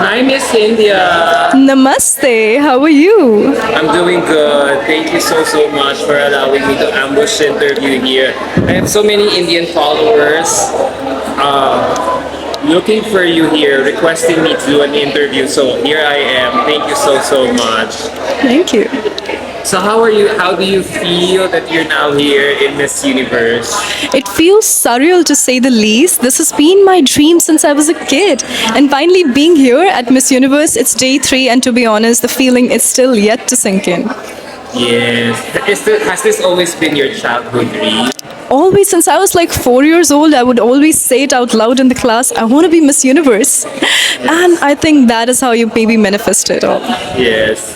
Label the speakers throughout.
Speaker 1: Hi, Miss India.
Speaker 2: Namaste, how are you?
Speaker 1: I'm doing good. Thank you so much for allowing me to ambush interview here. I have so many Indian followers looking for you here, requesting me to do an interview. So here I am. Thank you so much.
Speaker 2: Thank you.
Speaker 1: So how are you? How do you feel that you're now here in Miss Universe?
Speaker 2: It feels surreal to say the least. This has been my dream since I was a kid. And finally, being here at Miss Universe, it's day 3, and to be honest, the feeling is still yet to sink in.
Speaker 1: Yes. Has this always been your childhood dream?
Speaker 2: Always, since I was like 4 years old, I would always say it out loud in the class, I want to be Miss Universe. And I think that is how you maybe manifest it all.
Speaker 1: Yes.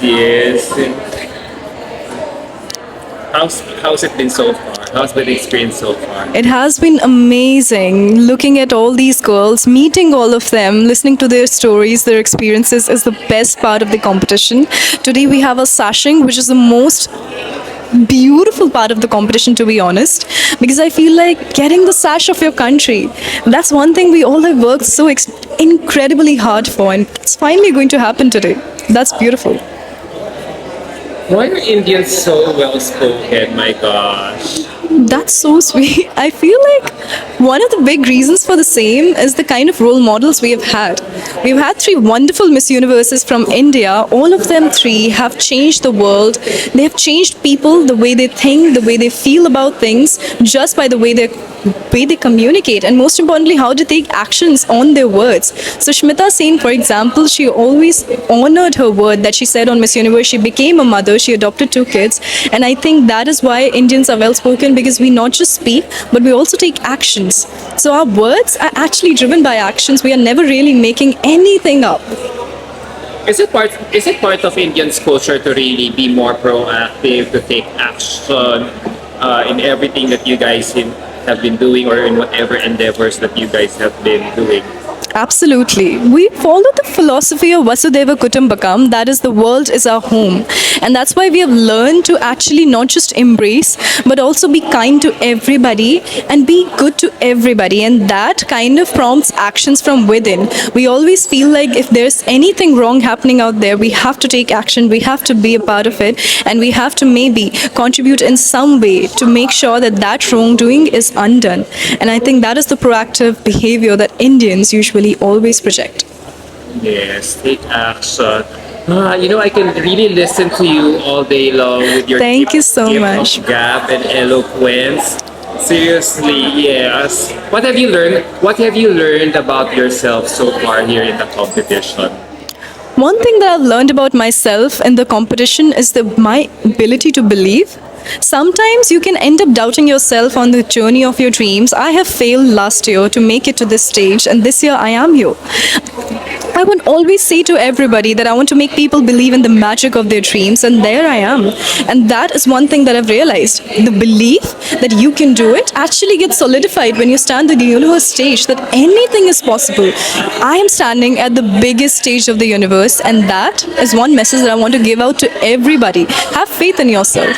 Speaker 1: How's it been so far? How's been the experience so far?
Speaker 2: It has been amazing looking at all these girls, meeting all of them, listening to their stories, their experiences is the best part of the competition. Today we have a sashing, which is the most beautiful part of the competition, to be honest, because I feel like getting the sash of your country, that's one thing we all have worked so incredibly hard for, and it's finally going to happen today. That's beautiful.
Speaker 1: Why are Indians so well spoken? My gosh.
Speaker 2: That's so sweet. I feel like one of the big reasons for the same is the kind of role models we have had. We've had 3 wonderful Miss Universes from India. All of them 3 have changed the world. They have changed people, the way they think, the way they feel about things, just by the way they communicate, and most importantly, how to take actions on their words. So Shmita Sen, for example, she always honored her word that she said on Miss Universe. She became a mother, she adopted 2 kids, and I think that is why Indians are well spoken, because we not just speak, but we also take actions. So our words are actually driven by actions. We are never really making anything up.
Speaker 1: Is it part of Indians' culture to really be more proactive, to take action in everything that you guys have been doing, or in whatever endeavors that you guys have been doing?
Speaker 2: Absolutely. We follow the philosophy of Vasudeva Kutumbakam, that is, the world is our home. And that's why we have learned to actually not just embrace, but also be kind to everybody and be good to everybody. And that kind of prompts actions from within. We always feel like if there's anything wrong happening out there, we have to take action, we have to be a part of it, and we have to maybe contribute in some way to make sure that that wrongdoing is undone. And I think that is the proactive behavior that Indians usually always project.
Speaker 1: Yes, take action. I can really listen to you all day long with your
Speaker 2: Thank you so
Speaker 1: gift
Speaker 2: much.
Speaker 1: of gab and eloquence. Seriously, yes. What have you learned? What have you learned about yourself so far here in the competition?
Speaker 2: One thing that I've learned about myself in the competition is my ability to believe. Sometimes you can end up doubting yourself on the journey of your dreams. I have failed last year to make it to this stage, and this year I am here. I would always say to everybody that I want to make people believe in the magic of their dreams, and there I am. And that is one thing that I've realized. The belief that you can do it actually gets solidified when you stand at the universe stage, that anything is possible. I am standing at the biggest stage of the universe, and that is one message that I want to give out to everybody. Have faith in yourself.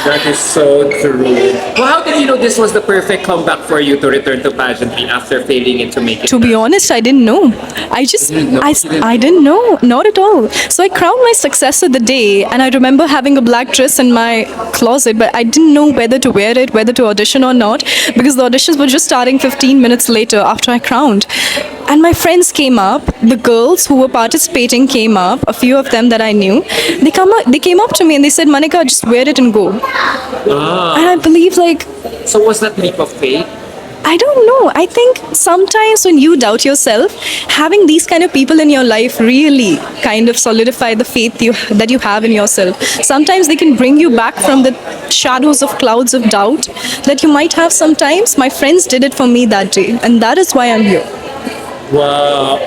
Speaker 1: That is so true. Well, how did you know this was the perfect comeback for you to return to pageantry after failing it to make it?
Speaker 2: To be honest, I didn't know. I didn't know, not at all. So I crowned my successor the day, and I remember having a black dress in my closet, but I didn't know whether to wear it, whether to audition or not, because the auditions were just starting 15 minutes later after I crowned. And my friends came up, the girls who were participating came up, a few of them that I knew. They came up to me and they said, Manika, just wear it and go. And I believe, like,
Speaker 1: So was that leap of faith?
Speaker 2: I don't know. I think sometimes when you doubt yourself, having these kind of people in your life really kind of solidify the faith that you have in yourself. Sometimes they can bring you back from the shadows of clouds of doubt that you might have sometimes. My friends did it for me that day, and that is why I'm here.
Speaker 1: Wow.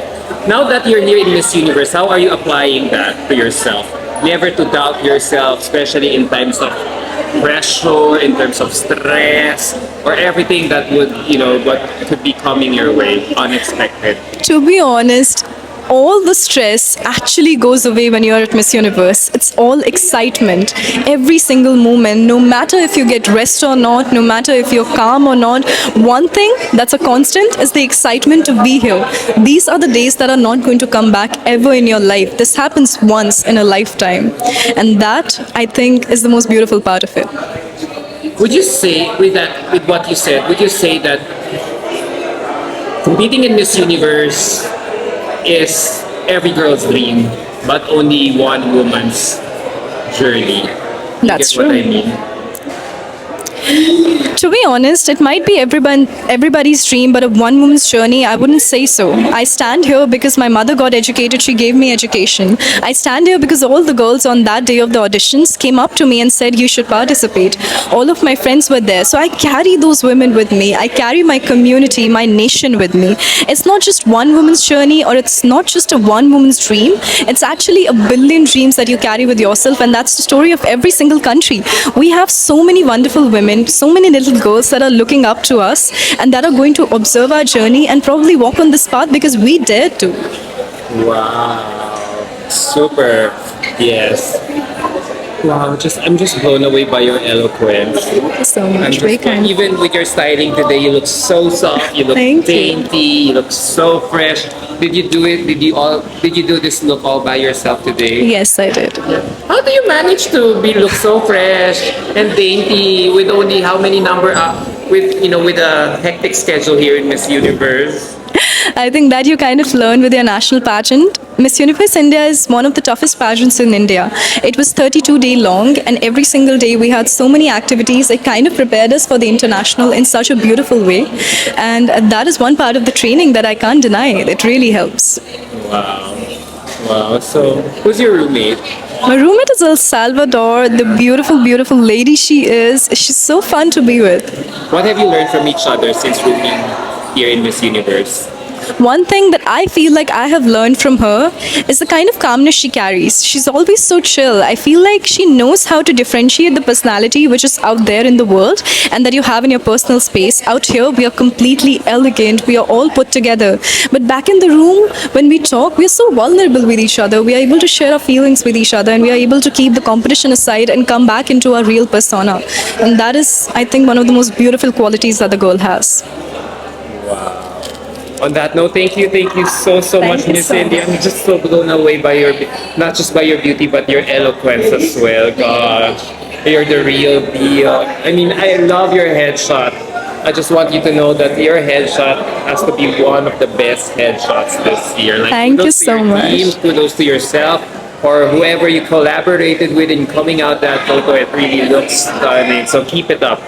Speaker 1: Now that you're here in Miss Universe, how are you applying that to yourself? Never to doubt yourself, especially in times of pressure, in terms of stress, or everything that would, what could be coming your way, unexpected.
Speaker 2: To be honest, all the stress actually goes away when you're at Miss Universe. It's all excitement. Every single moment, no matter if you get rest or not, no matter if you're calm or not, one thing that's a constant is the excitement to be here. These are the days that are not going to come back ever in your life. This happens once in a lifetime. And that, I think, is the most beautiful part of it.
Speaker 1: Would you say, with that, with what you said, would you say that competing in Miss Universe is every girl's dream, but only one woman's journey? You
Speaker 2: That's
Speaker 1: get what
Speaker 2: true.
Speaker 1: I mean?
Speaker 2: To be honest, it might be everybody's dream, but a one woman's journey, I wouldn't say so. I stand here because my mother got educated, she gave me education. I stand here because all the girls on that day of the auditions came up to me and said, you should participate. All of my friends were there. So I carry those women with me. I carry my community, my nation with me. It's not just one woman's journey, or it's not just a one woman's dream. It's actually a billion dreams that you carry with yourself, and that's the story of every single country. We have so many wonderful women, so many little girls that are looking up to us and that are going to observe our journey and probably walk on this path because we dared to.
Speaker 1: Wow, super. Yes. Wow, I'm just blown away by your eloquence.
Speaker 2: Thank you so
Speaker 1: I'm
Speaker 2: much.
Speaker 1: just,
Speaker 2: Very kind.
Speaker 1: even with your styling today, you look so soft. You look
Speaker 2: Thank you.
Speaker 1: dainty. You look so fresh. Did you do it? Did you do this look all by yourself today?
Speaker 2: Yes, I did.
Speaker 1: How do you manage to be look so fresh and dainty with only how many number with a hectic schedule here in Miss Universe?
Speaker 2: I think that you kind of learn with your national pageant. Miss Universe India is one of the toughest pageants in India. It was 32-day long, and every single day we had so many activities. It kind of prepared us for the international in such a beautiful way. And that is one part of the training that I can't deny. It really helps.
Speaker 1: Wow. Wow. So, who's your roommate?
Speaker 2: My roommate is El Salvador, the beautiful, beautiful lady she is. She's so fun to be with.
Speaker 1: What have you learned from each other since rooming here in Miss Universe?
Speaker 2: One thing that I feel like I have learned from her is the kind of calmness she carries. She's always so chill. I feel like she knows how to differentiate the personality which is out there in the world and that you have in your personal space. Out here, we are completely elegant. We are all put together. But back in the room, when we talk, we are so vulnerable with each other. We are able to share our feelings with each other, and we are able to keep the competition aside and come back into our real persona. And that is, I think, one of the most beautiful qualities that the girl has.
Speaker 1: Wow. On that note, thank you so
Speaker 2: Thank
Speaker 1: much,
Speaker 2: you
Speaker 1: Miss
Speaker 2: so
Speaker 1: India. I'm just so blown away by not just by your beauty, but your eloquence as well. Gosh, you're the real deal. I mean, I love your headshot. I just want you to know that your headshot has to be one of the best headshots this year. Like,
Speaker 2: Thank you
Speaker 1: kudos to
Speaker 2: so
Speaker 1: your
Speaker 2: much.
Speaker 1: team, kudos to yourself, or whoever you collaborated with in coming out that photo. It really looks stunning. So keep it up.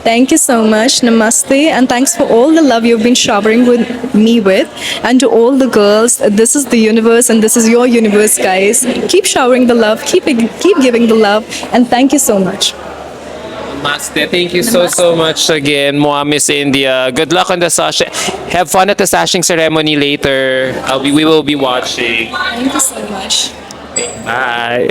Speaker 2: Thank you so much. Namaste. And thanks for all the love you've been showering with me with. And to all the girls, this is the universe and this is your universe, guys. Keep showering the love. Keep giving the love. And thank you so much.
Speaker 1: Namaste. Thank you so much again, Moa Miss India. Good luck on the sashing. Have fun at the sashing ceremony later. We will be watching.
Speaker 2: Thank you so much.
Speaker 1: Bye.